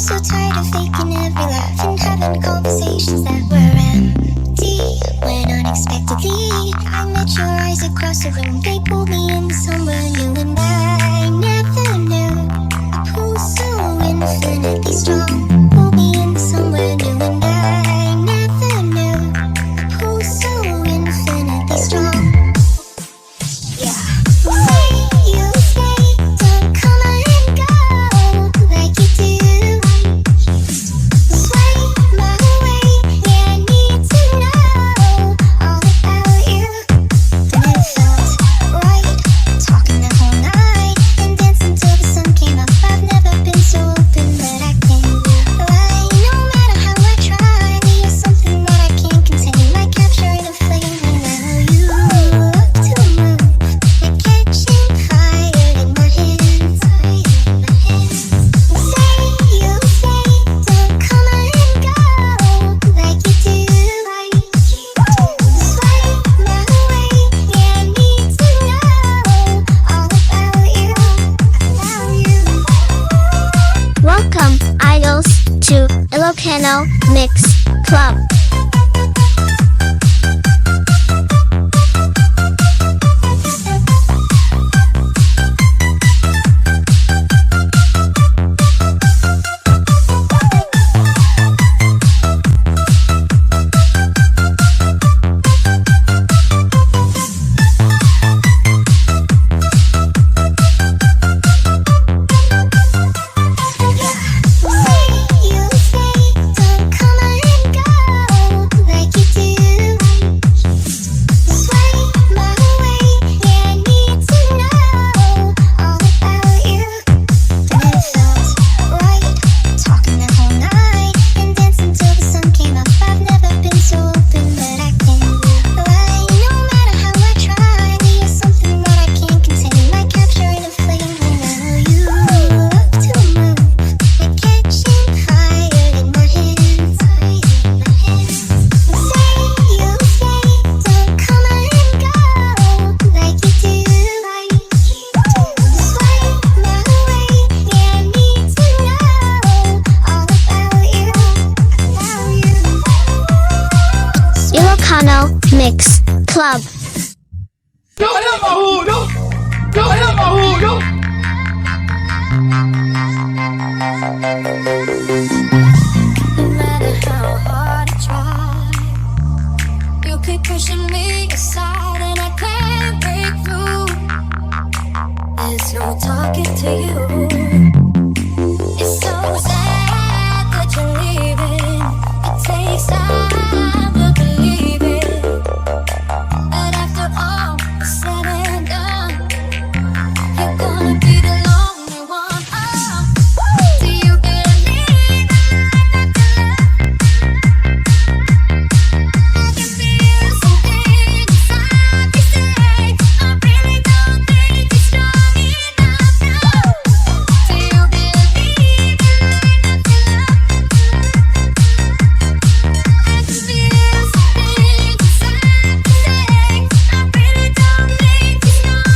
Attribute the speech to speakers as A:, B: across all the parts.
A: so tired of faking every laugh and having conversations that were empty. When unexpectedly I met your eyes across the room, they pulled me in somewhere new, and I never knew a pull so infinitely strong. Pulled me in somewhere new, and I never knew a pull so infinitely strong. Yeah. Say you stay, don't come and go like you do. Sway my way, yeah, I need to know all about you. And it felt right, talking the whole night and dancing till the sun came up. I've never been so open that I can lie. No matter how I try, you're something that I can't contain, like capturing a flame. And now you love to move, like catching fire in my hands. Say you stay, don't come and go like you do. Sway my way, yeah, I need to know all about you.
B: Welcome, idols, to Ilocano Mix Club.
A: Say you stay, don't come and go like you do. Sway my way, yeah, I need to know all about you. And it felt right, talking the whole night and dancing till the sun came up. I've never been so open that I can lie. No matter how I try, you're something that I can't contain, like capturing a flame. And now you love to move, like catching fire in my hands. Say you stay, don't come and go like you do. Sway my way, yeah, I need to know all about you.
B: Ilocano Mix Club.
C: Yo, alam mahulog! Yo, alam mahulog!
A: No matter how hard I try, you keep pushing me aside and I can't break through. There's no talking to you. It's so sad that you're leaving. It takes time to believe it. But after all is said and done, you're gonna be the lonely one. Oh, do you believe I can feel something inside me say, I really don't think you're strong enough now. Do you believe enough to love? I can feel something inside me say, I really don't think you're strong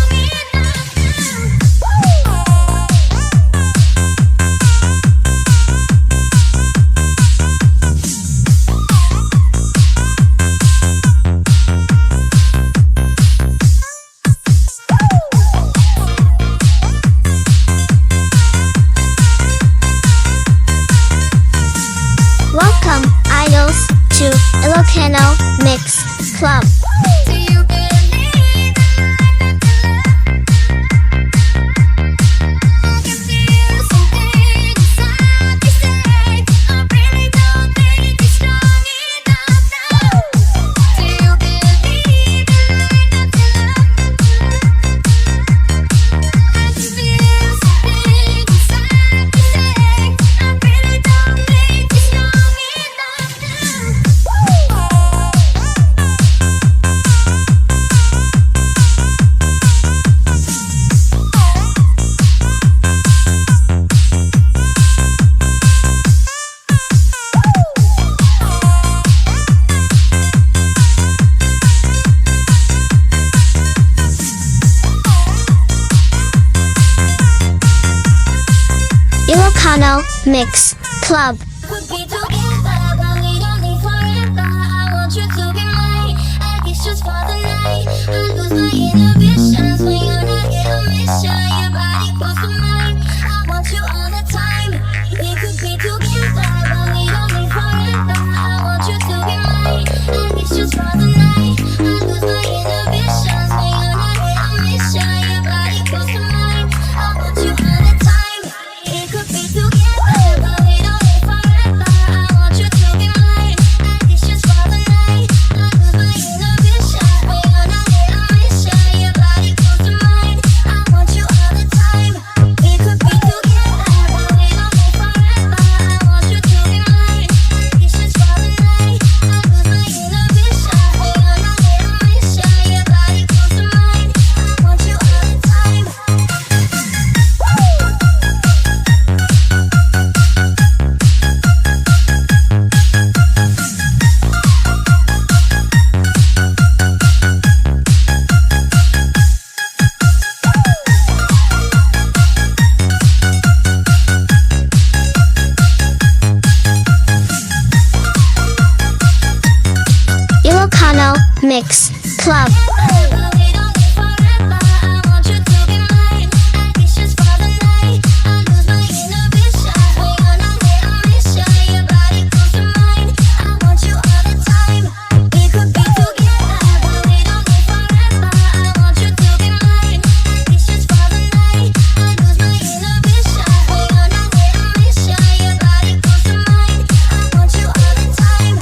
B: Welcome, idols, to Ilocano Mix Club.
A: Do you believe enough to love? I can feel something inside me say, I really don't think you're strong enough now. Do you believe enough to love? I can feel something inside me say, I really don't think you're strong enough
B: Ilocano Mix Club.
A: Could be together, but we don't need forever. I want you to be mine, at least just for the night. I lose my inhibitions when you're not here. I miss you, your body close to mine. I want you all the time. We could be together, but we don't need forever. I want you to be mine, at least just for the night. I lose my inhibitions when you're not here. I miss you, your body close to mine. I want you all the time. We could be together, but we don't need forever. I want you to be mine, at least just for the night. I lose my inhibitions when you're not here. I miss you, your body close to mine. I want you all the time. We could be together, but we don't need forever. I want you to be mine, at least just for the night. I lose my inhibitions when you're not here. I miss you, your body close to mine. I want you all the time.
B: Ilocano Mix Club.
A: But we don't need forever. I want you to be mine, at least just for the night. I lose my inhibitions when you're not here. I miss you, your body close to mine. I want you all the time. We could be together, but we don't need forever. I want you to be mine, at least just for the night. I lose my inhibitions when you're not here. I miss you, your body close to mine. I want you all the time.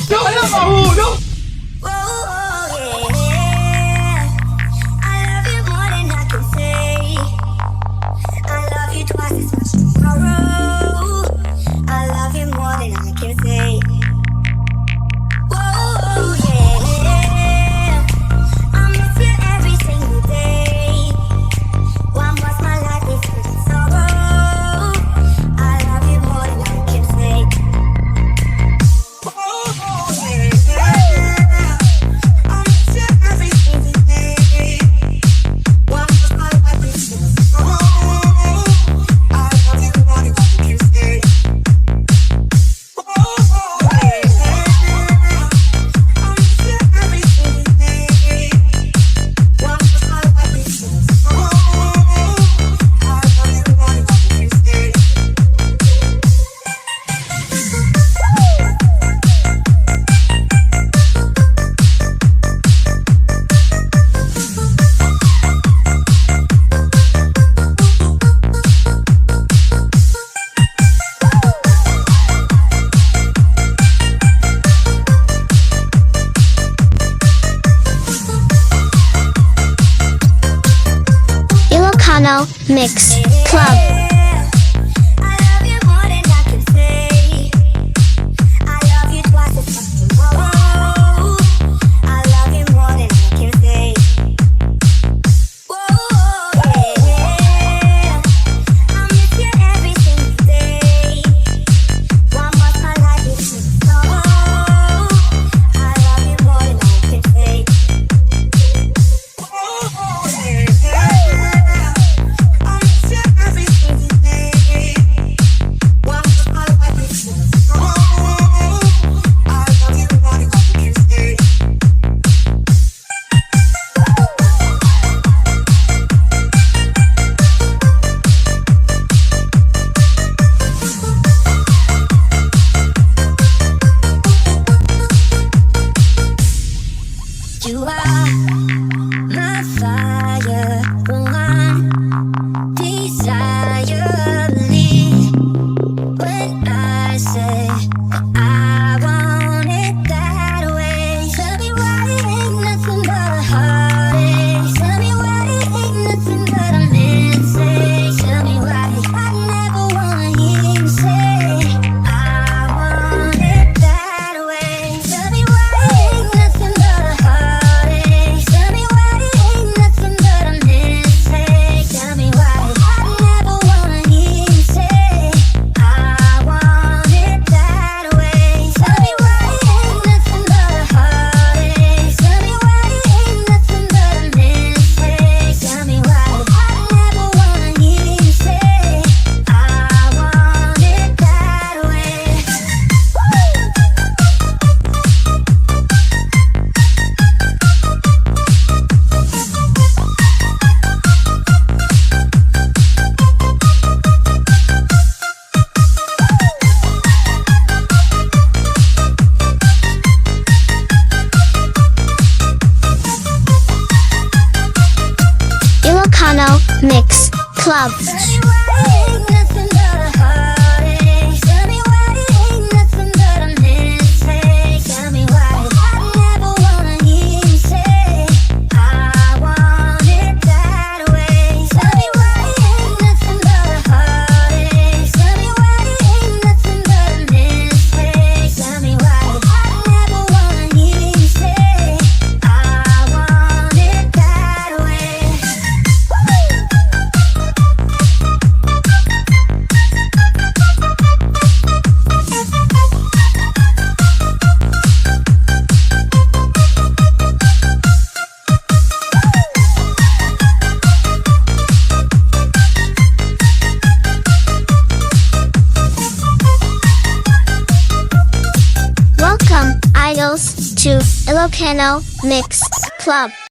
C: Yo, alam mo, no?
A: Oh, yeah. I love you more than I can say. I love you twice as much tomorrow. I love you more than I can say. Oh, yeah. I miss you every single day. One was my life is filled with sorrow. I love you more than I can say.
B: Ilocano Mix Club.
A: I love you more than I can say. I love you twice as much tomorrow. I love you more than I can say. Whoa, yeah. I miss you every single day. One was my life is filled with sorrow. I love you more than I can say. Whoa, yeah. I miss you every single
B: Ilocano Mix Club.